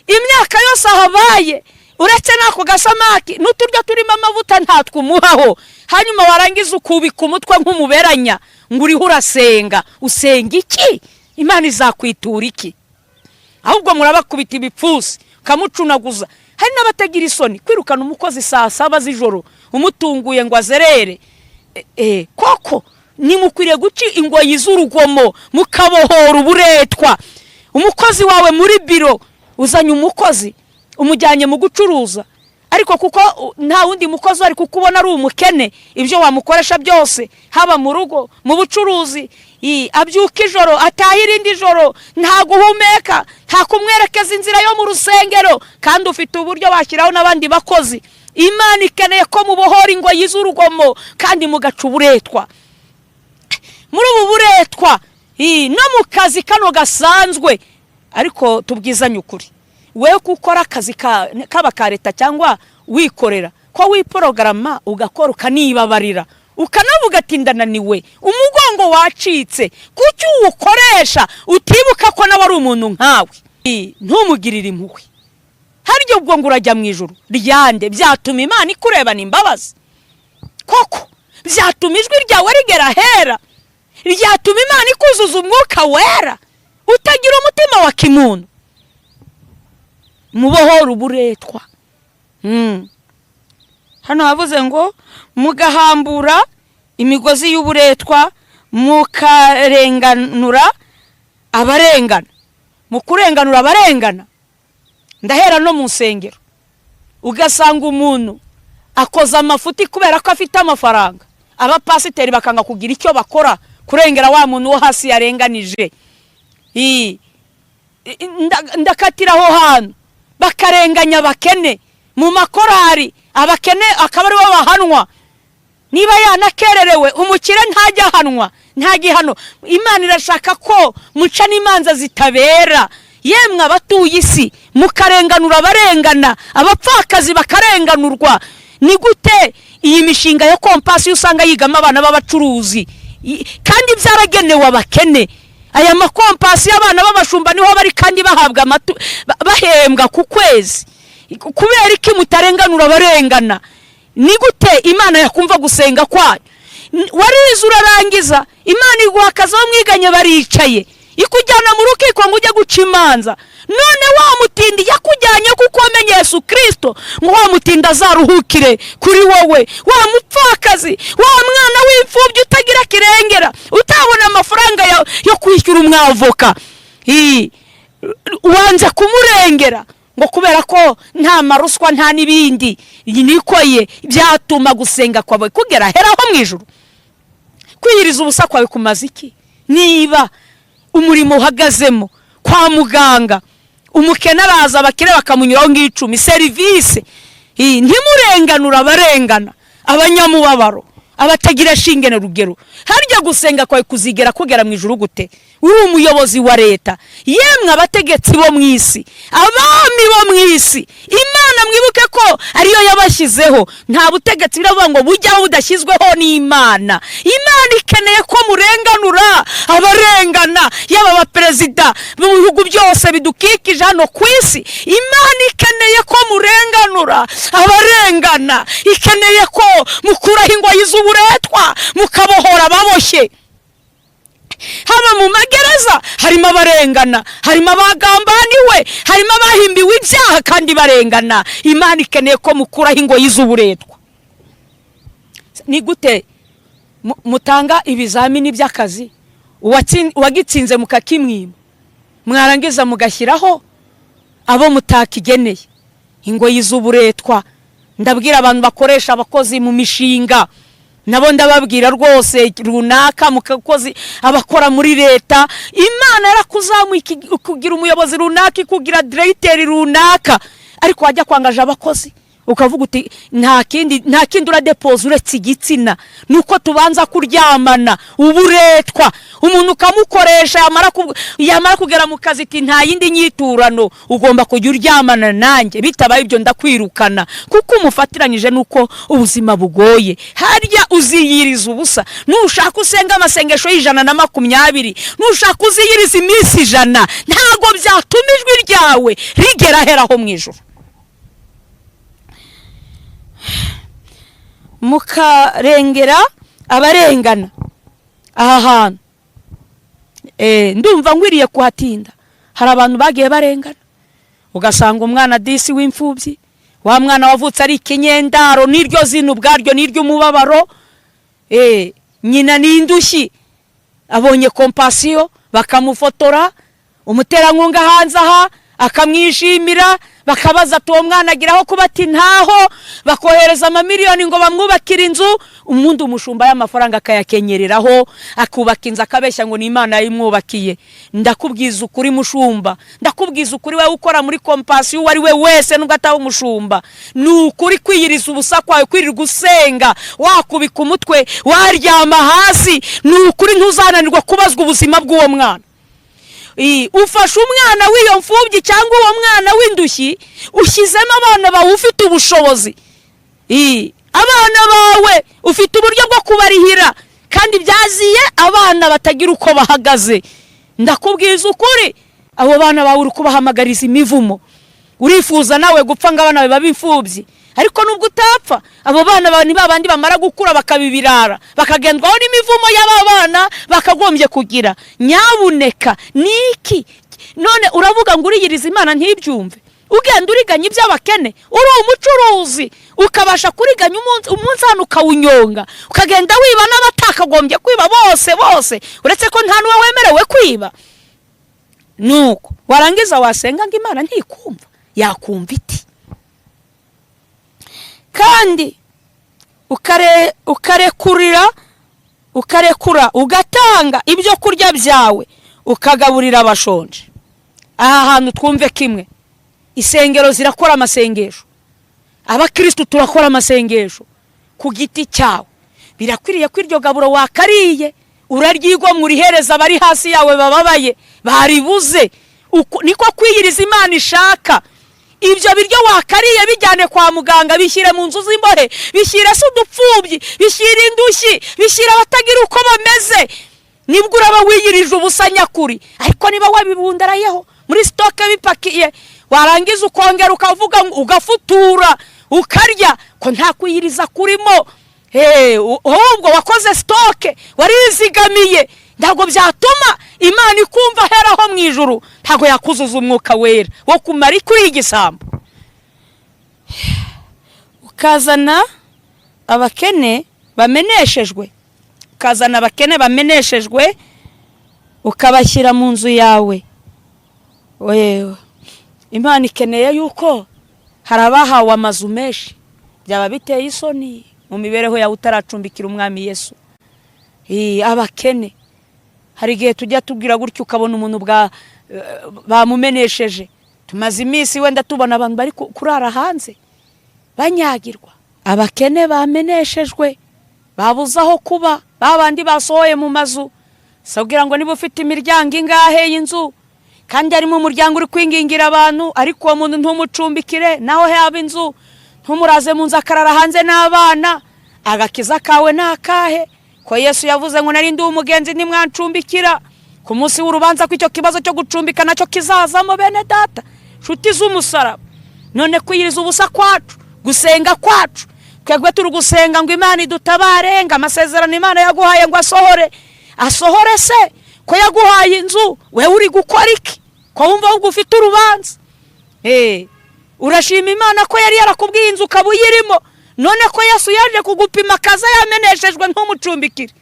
imyaka yose ahabaye uretse nako gasamaki n'uturyo turimo amavuta ntatwumuhaho, hanyuma warangiza ukubika umutwe nk'umuberanya ngo uriho urasenga. Usenga iki? Imana izakwitura iki? Ahubwo murabakubita ibipfusi kamucunaguza. Hari n'abatagira isoni kwirukana umukozi 7:00 z'ijoro umutunguye ngo azerere. Koko nimukwiriye guci ingoyi z'urugomo, mukabohora uburetwa. Umukozi wawe muri biro, uzanye umukozi umujyanye mu gucuruza, ariko kuko nta wundi mukozi ari kukubona ari umukene, ibyo wamukoresha byose haba mu rugo mu bucuruzi, abyuka ijoro atahira indi joro, nta guhumeka, nta kumwerekeza inzira yo mu rusengero, kandi ufite uburyo bashyiraho n'abandi bakozi. Imana ikeneye ko mubohora ingoyi z'urugomo kandi mugaca uburetwa. Muri ubu buretwa no mu kazi kano gasanzwe. Ariko tubwizanye ukuri, wewe gukora akazi kaba ka leta cyangwa wikorera, ko wiporogaramu ugakora ukanibabarira ukanavuga ati ndananiwe, umugongo wacitse, kuki uwukoresha utibuka ko nawe ari umuntu nkawe? Ntumugirire impuhwe. Haryo ubwo ngo urajya mu ijuru ryande, byatuma Imana ikurebana imbabazi koko? Byatuma ijwi ryawe rigera hera? Ryatuma Imana ikuzuza umwuka wera utagira umutima wa kimuntu? Mubohora uburetwa. Hano havuze ngo mugahambura imigozi y'uburetwa, mukarenganura abarengana. Mu kurenganura abarengana, ndahera no mu nsengero ugasanga umuntu akoza amafuti kubera ko afite amafaranga, abapasiteri bakanga kugira icyo bakora kurengera wa muntu wo hasi yarenganije. Ndakatiraho hano bakarenganya abakene mu makorari, abakene akaba ari bo bahanwa. Niba yanakererewe umukire ntajya hanwa, nta gihano. Imana irashaka ko muca n'imanza zitabera. Yemwe abatuye isi mukarenganura abarengana, abapfakazi bakarenganurwa. Ni gute iyi mishinga yo kompasi usanga yigama abana b'abacuruzi kandi byaragenewe abakene? Aya makompasi y'abana b'abashumba niho bari kandi bahabwa bahembwa ku kwezi. Kubera iki mutarenganura abarengana? Ni gute Imana yakumva gusenga kwayo? Warize urarangiza, Imana iguhakaza aho mwiganye baricaye, ikujyana mu rukiko ngo ujye guca imanza. None wa mutindi yakujyanye kuko wamenye Yesu Kristo, ngo wa mutindi azaruhukire kuri wowe. Wa mupfakazi, wa mwana w'imfubyi utagira kirengera, utabona amafaranga yo kwishyura umwavoka, wanze kumurengera ngo kubera ko nta maruswa nta n'ibindi. Nikoye byatuma gusenga kwawe kugera heraho mu ijuru. Kwiyiriza ubusa kwawe kumaze iki? Niba umurimo uhagazemo kwa muganga, umukene araza abakire bakamunyuraho ng'icumi serivisi, ntimurenganura abarengana, abanyamubabaro, abatagira shinge na rugero. Harya gusenga kwawe kuzigera kugera mu ijuru gute? Uri umuyobozi wa leta, yemwe abategetsi bo mu isi, abami bo mu isi, Imana mwibuke ko ariyo yabashyizeho. Nta butegetsi biravuga ngo bujyaho budashyizweho n'Imana. Imana ikeneye ko murenganura abarengana, yaba abaperezida mu bihugu byose bidukikije hano ku isi. Imana ikeneye ko murenganura abarengana, ikeneye ko mukuraho ingoyi z'uburetwa, mukabohora ababoshye. Haba mu magereza harimo abarengana, harimo abagambaniwe, harimo abahimbiwe ibyaha kandi barengana. Imana ikeneye ko mukuraho ingoyi z'uburetwa. Ni gute mutanga ibizamini by'akazi, uwagitsinze mukakimwima, mwarangiza mugashyiraho abo mutakigeneye? Ingoyi z'uburetwa. Ndabwira abantu bakoresha abakozi mu mishinga, nabo ndababwira rwose runaka mukakozi abakora muri leta, Imana yarakuzamuye kugira umuyobozi runaka, kugira directeur runaka, ariko wajya kwangaje abakozi ukavuga uti nta kindi uradepoza uretse igitsina. Nuko tubanza kuryamana uburetwa, umuntu ukamukoresha yamara kugera mu kazi ati nta yindi nyiturano, ugomba kujya uryamana nanjye, bitabaye ibyo ndakwirukana, kuko umufatiranyije nuko ubuzima bugoye. Harya uziyiriza ubusa, nushaka usenga amasengesho y'120, nushaka uziyiriza iminsi 100, ntago byatuma ijwi ryawe rigera heraho mu ijuru. Mukarengera abarengana. Aha hantu ndumva ngwiriye kuhatinda. Hari abantu bagiye barengana, ugasanga umwana disi w'imfubyi, wa mwana wavutse ari ikinyendaro, niryo zino ubwaryo niryo umubabaro. Nyina n'indushyi abonye kompasiyo bakamufotora, umuterankunga hanze aha akamwishimira, bakabaza ati uwo mwana agiraho kuba ati ntaho, bakohereza amamiliyoni ngo bamwubakire inzu, umundi umushumba y'amafaranga akayakenyereraho, akubaka inzu akabeshya ngo ni Imana yayimwubakiye. Ndakubwiza ukuri mushumba, ndakubwiza ukuri we ukora muri Compassion uwo ari we wese nubwo ataba umushumba, ni ukuri kwiyiriza ubusa kwawe, kwirirwa usenga wakubika umutwe waryama hasi, ni ukuri ntuzananirwa kubazwa ubuzima bw'uwo mwana. Ufashe umwana w'iyo mfubyi cyangwa uwo mwana w'indushyi, ushyizemo abana bawe ufite ubushobozi, abana bawe ufite uburyo bwo kubarihira, kandi byaziye abana batagira uko bahagaze. Ndakubwiza ukuri, abo bana bawe uri kubahamagariza imivumo. Urifuza nawe gupfa ngo abana bawe babe imfubyi, ariko nubwo utapfa, abo bana bawe ni babandi bamara gukura bakabibirara, bakagendwaho n'imivumo y'aba bana bakagombye kugira. Nyabuneka niki none uravuga ngo uriyiriza Imana ntibyumve? Ugenda uriganya iby'abakene, uri umucuruzi ukabasha kuriganya umunsi hano ukawunyonga, ukagenda wiba n'abatakagombye kwiba bose, uretse ko nta n'uwe wemerewe kwiba. Nuko warangiza wasenga ngo Imana ntikumva, yakumva iti? Kandi ukarekura ugatanga ibyo kurya byawe ukagaburira abashonje. Aha hantu twumve kimwe, isengero zirakora amasengesho, abakristo turakora amasengesho ku giti cyawe. Birakwiriye ko iryo gaburo wakariye uraryigwa murihereza bari hasi yawe bababaye baribuze. Niko kwiyiriza Imana ishaka. Ibyo biryo wakariye bijyane kwa muganga, bishyire mu nzu z'imbohe, bishyire se udupfubyi, bishyire indushyi, bishyire abatagira uko bameze. Nibwo uraba wiyirije ubusa nyakuri. Ariko niba wabibundarayeho muri stoke bipakiye, warangiza ukongera ukavuga ugafutura ukarya, ko nta kwiyiriza kurimo. Ahubwo wakoze stoke warizigamiye, ntabwo byatuma Imana ikumva heraho mu ijuru. Ntabwo yakuzuza umwuka wera wo kumara kuri igisambo. Ukazana abakene bameneshejwe, ukabashyira mu nzu yawe. Wewe Imana ikeneye yuko hari abahawe amazu menshi, byaba biteye isoni mu mibereho yawe utaracumbikira umwami Yesu. Abakene hari igihe tujya tubwira gutyo ukabona umuntu bamumenesheje. Tumaze iminsi wenda tubona abantu bari kurara hanze banyagirwa. Abakene bameneshejwe, babuze aho kuba, babandi basohoye mu mazu. Sabwira ngo niba ufite imiryango ingahe y'inzu, kandi harimo umuryango uri kwingingira abantu, ariko uwo muntu ntumucumbikire naho haba inzu, ntumuraze mu nzu akarara hanze n'abana, agakiza kawe nakahe? Ko Yesu yavuze ngo nari ndi umugenzi nimwancumbikira. Ku munsi w'urubanza ko icyo kibazo cyo gucumbika nacyo kizazamo bene data, nshuti z'umusaraba. None kwiyiriza ubusa kwacu, gusenga kwacu, twebwe turi gusenga ngo Imana idutabare, ngo amasezerano Imana yaguhaye ngo asohore se? Ko yaguhaye inzu, we uri gukora iki? Ko wumva ahubwo ufite urubanza? Urashima Imana ko yari yarakubwiye inzu ukabuyirimo, none ko Yesu yaje kugupima kaza yameneshejwe ntumucumbikire.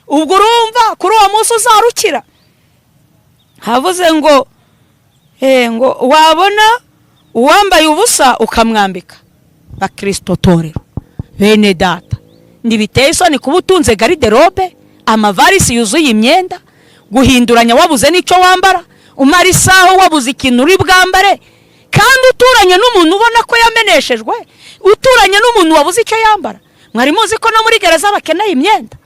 Ubwo urumva kuri uwo munsi uzarukira? Havuze ngo wabona uwambaye ubusa ukamwambika. Bakristo torero bene data, ndibiteye isoni kuba utunze garderobe, amavarisi yuzuye imyenda, guhinduranya wabuze n'icyo wambara, umara isaho wabuze ikintu uri bwambare, kandi uturanye n'umuntu ubona ko yameneshejwe, uturanye n'umuntu wabuze icyo yambara. Mwari muzi ko no muri gereza bakeneye imyenda?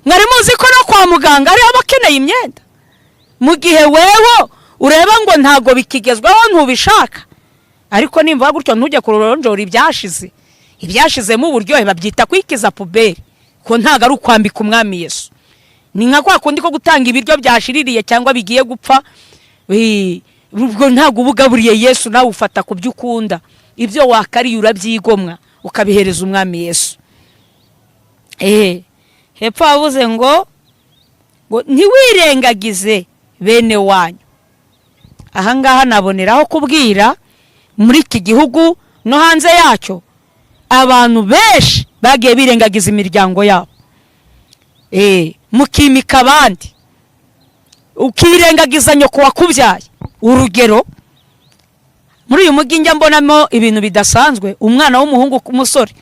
Mwari muzi ko no kwa muganga ari abakeneye imyenda? Mu gihe wewe ureba ngo ntago bikigezweho ntubishaka. Ariko nimba gutyo ntujye kuronjora ibyashizemo uburyohe, babyita kwikiza puberi, ko ntago ari ukwambika umwami Yesu. Ni nka kwa kundi ko gutanga ibiryo byashiririye cyangwa bigiye gupfa. Ubwo ntago ubugaburiye Yesu nawe ufata ku byo ukunda, ibyo wakariye urabyigomwa ukabihereza umwami Yesu. Hepfo avuze ngo ntiwirengagize bene wanyu. Aha ngaha naboneraho kubwira muri iki gihugu no hanze yacyo, abantu benshi bagiye birengagiza imiryango yabo. Mukimika abandi, ukirengagiza nyoko wakubyaye, urugero muri uyu mujyi njya mbonamo ibintu bidasanzwe. Umwana w'umuhungu umusore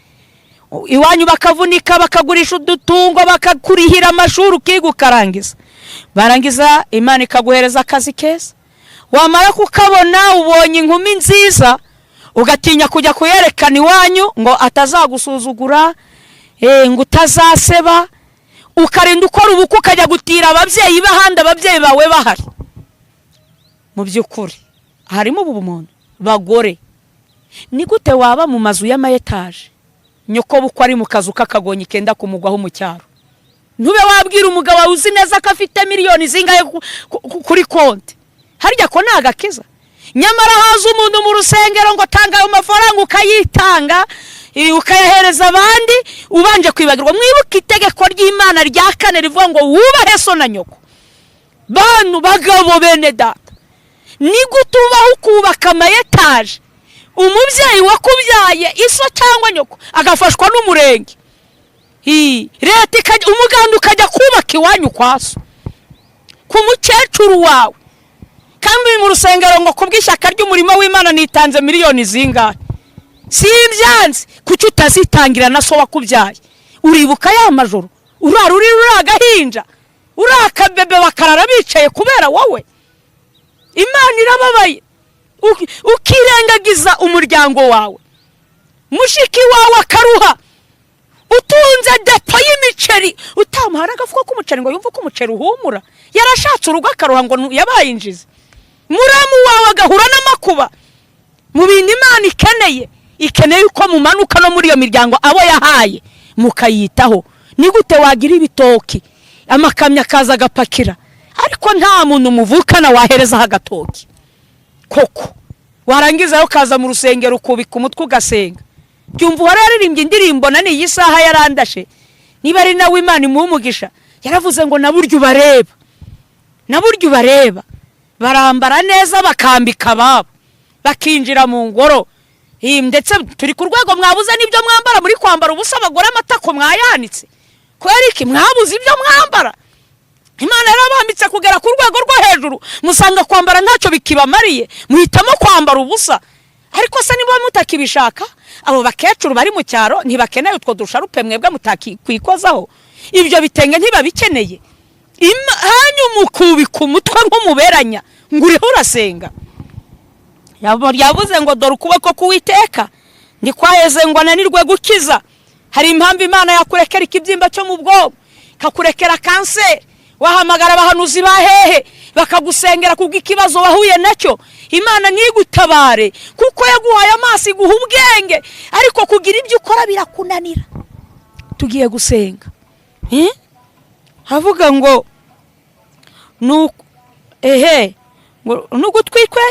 iwanyu bakavunika bakagurisha udutungo bakakurihira amashuri ukiga ukarangiza, barangiza Imana ikaguhereza akazi keza, wamara kukabona ubonye inkumi nziza ugatinya kujya kuyerekana iwanyu ngo atazagusuzugura, ngo utazaseba, ukarinda ukora ubukwe ukajya gutira ababyeyi bahanda ababyeyi bawe bahari. Mu by'ukuri harimo ubu bumuntu. Bagore, ni gute waba mu mazu y'amayetaje nyoko bukwa ari mu kazu kakagonyi kenda kumugwaho mu cyaro? Ntube wabwira umugabo wawe uzi neza ko afite miliyoni zingahe kuri konti, harya ko nagakiza? Nyamara haza umuntu mu rusengero ngo tanga ayo mafaranga ukayitanga ukayahereza abandi ubanje kwibagirwa. Mwibuke itegeko ry'Imana rya 4 rivuga ngo wubahe so na nyoko. Bantu bagabo bene data, ni gutubaho kubaka amayetaje, umubyeyi wakubyaye iso cyangwa nyoko agafashwa n'umurenge, leta umuganda ukajya kubaka iwanyu kwaso ku mukecuru wawe, kandi mu rusengero ngo kubw'ishyaka ry'umurimo w'Imana nitanze miliyoni zingahe. Si ibyanze kuki utazitangira na so wakubyaye? Uribuka ya majoro urara uri agahinja uraka bebe bakarara bicaye kubera wowe? Imana irababaye ukirengagiza umuryango wawe. Mushiki wawe akaruha utunze depo y'imiceri, utamuhara agafuko k'umuceri ngo yumve ko umuceri uhumura, yarashatse urugo akaruha ngo yabayinjize. Muramu wawe agahura n'amakuba mu bintu Imana ikeneye uko mumanuka no muri iyo miryango abo yahaye mukayitaho. Ni gute wagira ibitoki amakamya kaza agapakira ariko nta muntu muvukana wahereza agatoki? Koko warangiza ukaza mu rusengero ukubika umutwe ugasenga. Byumva wararirimbye indirimbo nani iyi saha yarandashe, niba ari nawe Imana imumugisha yaravuze ngo naburyo ubareba barambara neza bakambika babo bakinjira mu ngoro, ndetse turi ku rwego mwabuze n'ibyo mwambara, muri kwambara ubusa abagore amatako mwayanitse kwera iki mwabuze ibyo mwambara. Imana yarabambitse kugera ku rwego rwo hejuru, musanga kwambara ntacyo bikibamariye, muhitamo kwambara ubusa. Ariko se niba mutakibishaka, abo bakecuru bari mu cyaro ntibakeneye utwo dusharupe mwebwe mutakwikozaho, ibyo bitenge ntibabikeneye. Hanyu mukubika umutwe nk'umuberanya ngo uriho urasenga. Yavuze ngo dore ukuboko k'Uwiteka ndi kwaheze ngo ananirwe gukiza. Hari impamvu Imana yakurekera ikibyimba cyo mu bwonko, kakurekera kanseri, wahamagara abahanuzi bahehe bakagusengera kubw'ikibazo wahuye nacyo. Imana ntigutabare kuko yaguhaye amaso iguha ubwenge, ariko kugira ibyo ukora birakunanira. Tugiye gusenga, havuga ngo nugutwikwe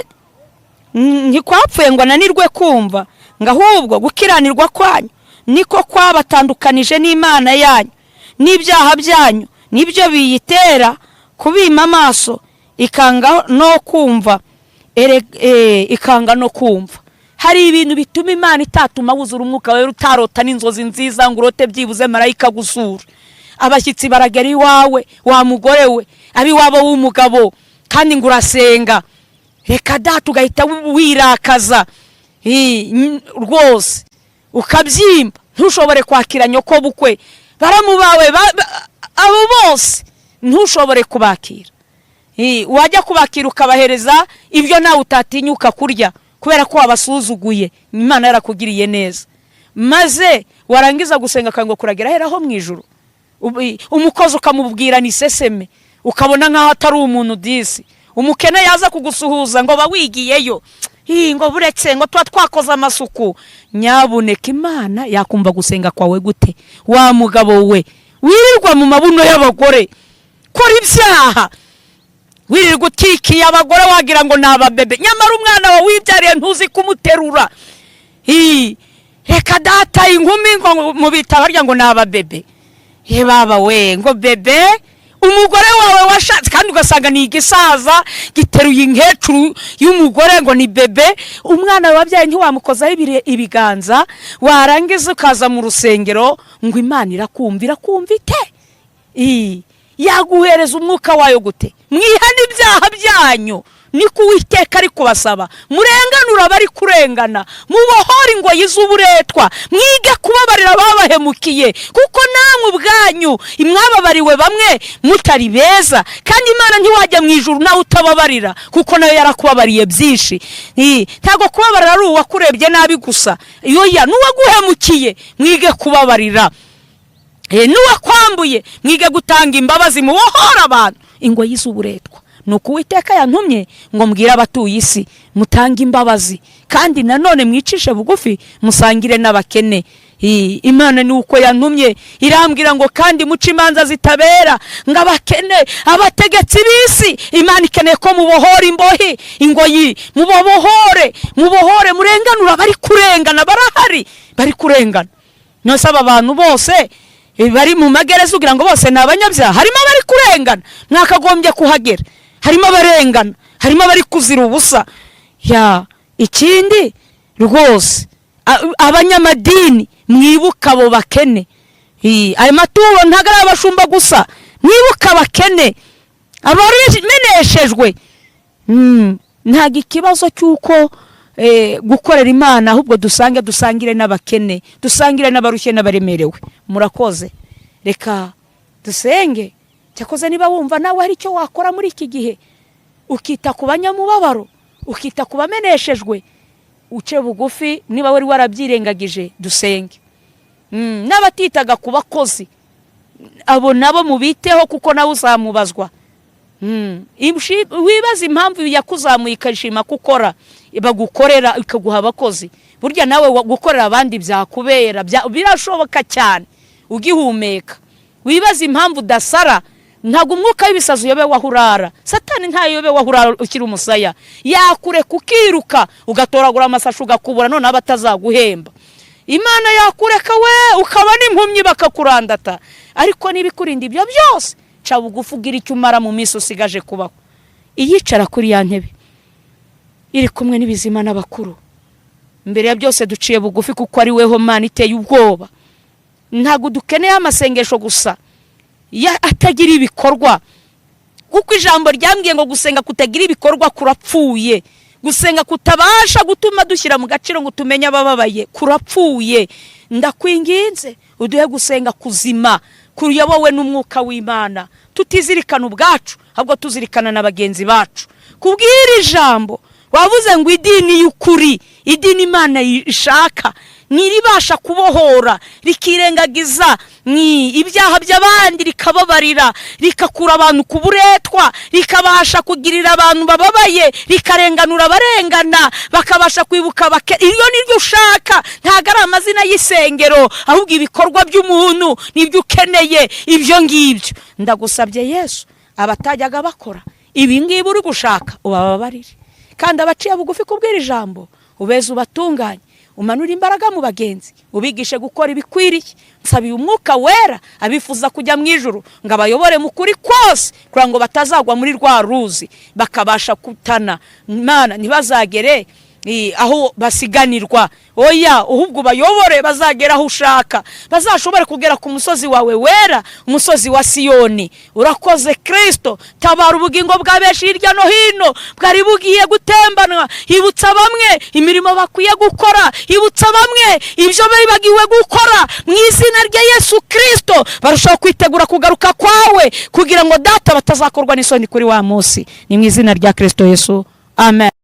ntikwapfuye ngo ananirwe kumva, ngo ahubwo gukiranirwa kwanyu niko kwabatandukanije n'Imana yanyu, n'ibyaha byanyu nibyo biyitera kubima amaso ikanga no kumva. Hari ibintu bituma Imana itatuma wuzura umwuka wawe, utarota n'inzozi nziza ngo urote byibuze marayika gusura. Abashyitsi baragera iwawe wa mugore we, abiwabo w'umugabo, kandi ngo urasenga, reka data ugahita wirakaza rwose ukabyimba, ntushobore kwakira nyoko bukwe, baramu bawe abo bose ntushobore kubakira. Wajya kubakira ukabahereza ibyo nawe utatinyuka kurya kubera ko wabasuzuguye. Imana yarakugiriye neza, maze warangiza gusenga kango kuragera heraho mu ijuru. Umukozi ukamubwira ni seseme, ukabona nkaho atari umuntu disi. Umukene yaza kugusuhuza ngo bawigiyeyo, ngo buretse ngo twakoza amasuku. Nyabuneka Imana yakumva gusenga kwawe gute? Wa mugabo we wirirwa mu mabuno y'abagore, kora ibyaha, wirirwa utikiye abagore wagira ngo nababebe, nyamara umwana wawe wibyariye ntuzi kumuterura. Reka data inkumi ngo mubita barya ngo nababebe. Baba we ngo bebe, umugore wawe washatse kandi ugasanga ni igisaza giteruye inkecuru y'umugore ngo ni bebe. Umwana wabyaye ntiwamukozaho ibiganza, warangiza ukaza mu rusengero ngo Imana irakumvira ite? Yaguhereza umwuka wayo gute? Mwihana ibyaha byanyu niko Uwiteka ari kubasaba. Murenganura abari kurengana, mubohore ingoyi z'uburetwa, mwige kubabarira ababahemukiye, kuko namwe ubwanyu imwababariwe bamwe mutari beza, kandi Imana ntiwajya mu ijuru nawe utababarira, kuko nayo yarakubabariye byinshi. Ntago kubabarira ari uwakurebye nabi gusa, yoya n'uwaguhemukiye mwige kubabarira, n'uwakwambuye mwige gutanga imbabazi, mubohora abantu ingoyi z'uburetwa. Nuko Uwiteka yantumye ngo mbwira abatuye isi mutange imbabazi, kandi nanone mwicishe bugufi musangire n'abakene. Imana ni uko yantumye, irambwira ngo kandi muce imanza zitabera ngo abakene, abategetsi b'isi. Imana ikeneye ko mubohora imbohi, ingoyi, mubohore murenganura abari kurengana. Barahari bari kurengana. Nose aba bantu bose bari mu magereza ugira ngo bose ni abanyabyaha? Harimo abari kurengana, mwakagombye kuhagera. Harimo abarengana, harimo abari kuzira ubusa. Ikindi rwose, abanyamadini mwibuka abo bakene. Ayo maturo ntago ari abashumba gusa, mwibuka abakene, abameneshejwe. Ntago ikibazo cy'uko gukorera Imana, ahubwo dusangire n'abakene, dusangire n'abarushye n'abaremerewe. Murakoze, reka dusenge. Cyakoze niba wumva nawe hari icyo wakora muri iki gihe, ukita ku banyamubabaro, ukita ku bameneshejwe, uce bugufi. Niba wari warabyirengagije, dusenge. N'abatitaga ku bakozi, abo nabo mubiteho, kuko nawe uzamubazwa. Wibaza impamvu yakuzamuye ikashima gukora, bagukorera ikaguha abakozi. Burya nawe gukorera abandi byakubera, birashoboka cyane ugihumeka. Wibaza impamvu udasara. Ntago umwuka w'ibisazi yobe wahurara. Satani nta yobe wahurara ukiri umusaya. Yakure kukiruka ugatoragura amasashu ugakubura, none abatazaguhemba. Imana yakureka we ukaba n'impumyi bakakurandata. Ariko nibikurinda ibyo byose, ca bugufi ugira icyo umara mu minsi usigaje kubaho. Iyicara kuri ya ntebe iri kumwe n'ibizima n'abakuru. Mbere ya byose duciye bugufi, kuko ari weho Mana iteye ubwoba. Ntago dukeneye amasengesho gusa atagira ibikorwa, kuko ijambo ryambwiye ngo gusenga kutagira ibikorwa kurapfuye. Gusenga kutabasha gutuma dushyira mu gaciro ngo tumenye abababaye kurapfuye. Ndakwinginze uduhe gusenga kuzima, kuyobowe n'umwuka w'Imana, tutizirikana ubwacu, ahubwo tuzirikana na bagenzi bacu. Kubwira ijambo wavuze ngo idini y'ukuri, idini Imana ishaka, niribasha kubohora, rikirengagiza ibyaha by'abandi, rikababarira, rikakura abantu ku buretwa, rikabasha kugirira abantu bababaye, rikarenganura abarengana, bakabasha kwibuka iyo niryo ushaka. Ntago ari amazina y'isengero, ahubwo ibikorwa by'umuntu nibyo ukeneye. Ibyo ngibyo ndagusabye Yesu, abatajyaga bakora ibi ngibi uri gushaka ubababarire, kandi abaciye bugufi kubwira ijambo ubeze ubatunganye, umanura imbaraga mu bagenzi, ubigishe gukora ibikwiriye. Nsabiye umwuka wera abifuza kujya mu ijuru, ngo abayobore mu kuri kose, kugira ngo batazagwa muri rwa ruzi, bakabasha kutana. Imana ntibazagere aho basiganirwa, oya, ahubwo bayobore bazagera aho ushaka, bazashobore kugera ku musozi wawe wera, umusozi wa Siyoni. Urakoze Kristo, tabara ubugingo bwa benshi hirya no hino bwari bugiye gutembanwa. Ibutsa bamwe imirimo bakwiye gukora, ibutsa bamwe ibyo bibagiwe gukora, mu izina rya Yesu Kristo. Barushaho kwitegura kugaruka kwawe, kugira ngo data batazakorwa n'isoni kuri wa munsi. Ni mu izina rya Kristo Yesu, amen.